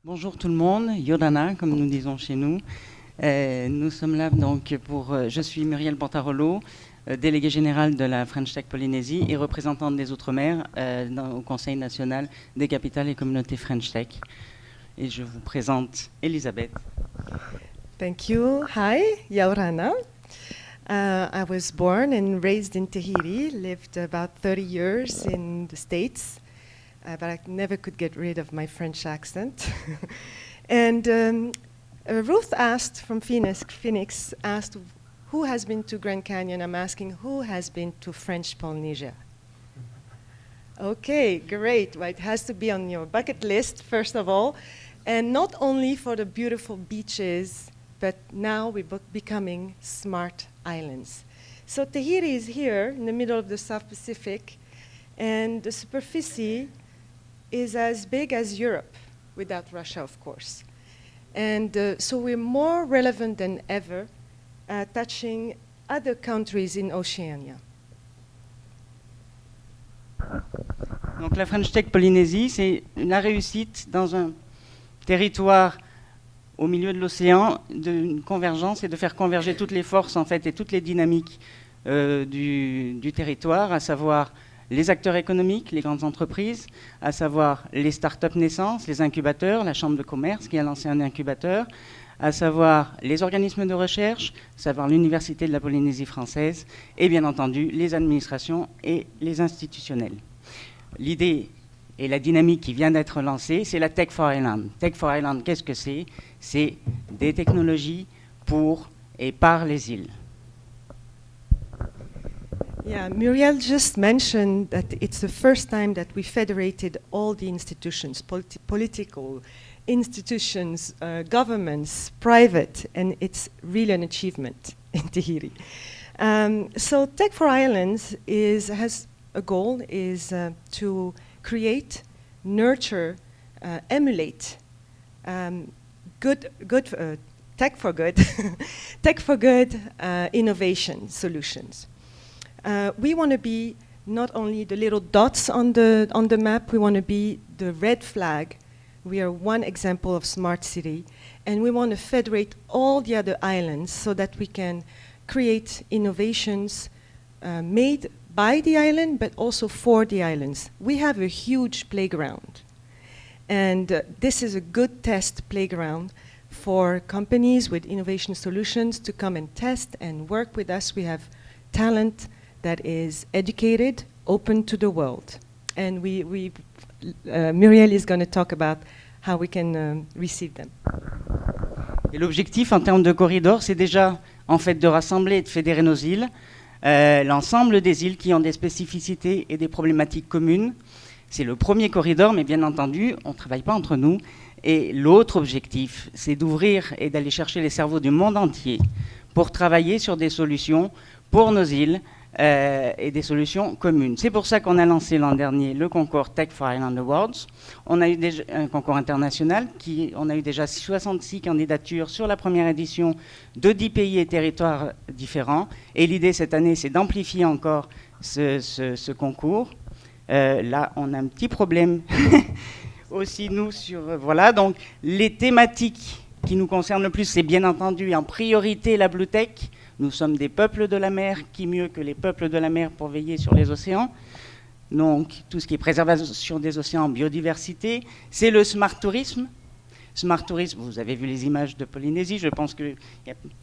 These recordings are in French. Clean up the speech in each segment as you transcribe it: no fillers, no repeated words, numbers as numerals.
Bonjour tout le monde, Yodana, comme nous disons chez nous. Nous sommes là donc je suis Muriel Portarolo, déléguée générale de la French Tech Polynésie et représentante des Outre-mer au Conseil national des capitales et communautés French Tech. Et je vous présente Elisabeth. Thank you. Hi, Yaurana. I was born and raised in Tahiti, lived about 30 years in the States, but I never could get rid of my French accent. And Ruth asked from Phoenix asked, who has been to Grand Canyon? I'm asking, who has been to French Polynesia? Okay, great. Well, it has to be on your bucket list, first of all. And not only for the beautiful beaches, but now we're becoming smart islands. So Tahiti is here in the middle of the South Pacific, and the superficie is as big as Europe, without Russia, of course. And so we're more relevant than ever, touching other countries in Oceania. Donc la French Tech Polynésie, c'est la réussite dans un territoire au milieu de l'océan d'une convergence et de faire converger toutes les forces en fait et toutes les dynamiques du territoire, à savoir les acteurs économiques, les grandes entreprises, à savoir les start-up naissances, les incubateurs, la Chambre de commerce qui a lancé un incubateur, à savoir les organismes de recherche, à savoir l'Université de la Polynésie française et bien entendu les administrations et les institutionnels. L'idée et la dynamique qui vient d'être lancée, c'est la Tech for Island. Tech for Island, qu'est-ce que c'est? C'est des technologies pour et par les îles. Yeah, Muriel just mentioned that it's the first time that we federated all the institutions, political institutions, governments, private, and it's really an achievement in Tahiti. So Tech for Islands has a goal is to create, nurture, emulate tech for good, tech for good innovation solutions. We want to be not only the little dots on the map, we want to be the red flag. We are one example of smart city, and we want to federate all the other islands so that we can create innovations made by the island, but also for the islands. We have a huge playground, and this is a good test playground for companies with innovation solutions to come and test and work with us. We have talent that is educated, open to the world. And Muriel is going to talk about how we can receive them. Et l'objectif en termes de corridor, c'est déjà en fait de rassembler et de fédérer nos îles, l'ensemble des îles qui ont des spécificités et des problématiques communes. C'est le premier corridor, mais bien entendu, on ne travaille pas entre nous. Et l'autre objectif, c'est d'ouvrir et d'aller chercher les cerveaux du monde entier pour travailler sur des solutions pour nos îles, et des solutions communes. C'est pour ça qu'on a lancé l'an dernier le concours Tech for Island Awards. On a eu déjà un concours international, on a eu déjà 66 candidatures sur la première édition de 10 pays et territoires différents. Et l'idée cette année, c'est d'amplifier encore ce concours. Là, on a un petit problème aussi, nous, voilà. Donc, les thématiques qui nous concernent le plus, c'est bien entendu en priorité la Blue Tech. Nous sommes des peuples de la mer, qui mieux que les peuples de la mer pour veiller sur les océans. Donc, tout ce qui est préservation des océans, biodiversité, c'est le smart tourisme. Smart tourisme, vous avez vu les images de Polynésie, je pense qu'il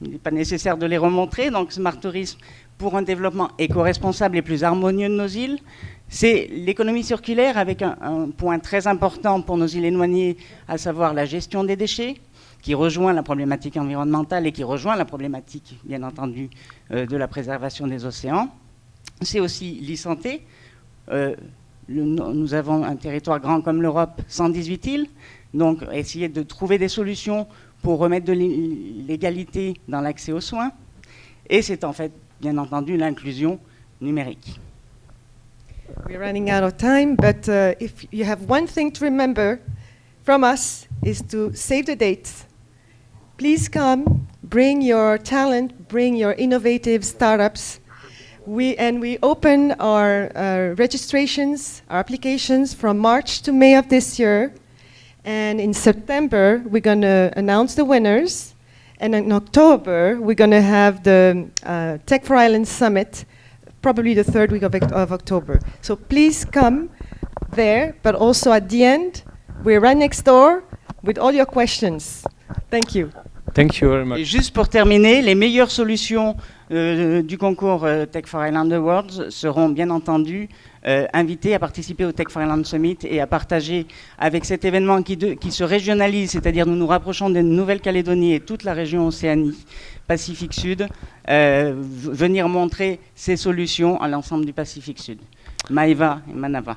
n'est pas nécessaire de les remontrer. Donc, smart tourisme pour un développement éco-responsable et plus harmonieux de nos îles. C'est l'économie circulaire avec un point très important pour nos îles éloignées, à savoir la gestion des déchets, qui rejoint la problématique environnementale et qui rejoint la problématique, bien entendu, de la préservation des océans. C'est aussi l'e-santé. Nous avons un territoire grand comme l'Europe, 118 îles, donc essayer de trouver des solutions pour remettre de l'égalité dans l'accès aux soins. Et c'est en fait, bien entendu, l'inclusion numérique. We're running out of time, but if you have one thing to remember from us is to save the dates. Please come, bring your talent, bring your innovative startups. We open our registrations, our applications from March to May of this year. And in September, we're going to announce the winners. And in October, we're going to have the Tech for Ireland Summit, probably the third week of October. So please come there, but also at the end, we're right next door with all your questions. Thank you. Thank you very much. Et juste pour terminer, les meilleures solutions du concours Tech for Ireland Awards seront bien entendu invités à participer au Tech for Ireland Summit et à partager avec cet événement qui se régionalise, c'est-à-dire nous nous rapprochons de Nouvelle-Calédonie et toute la région Océanie, Pacifique Sud, venir montrer ces solutions à l'ensemble du Pacifique Sud. Maeva et Manava.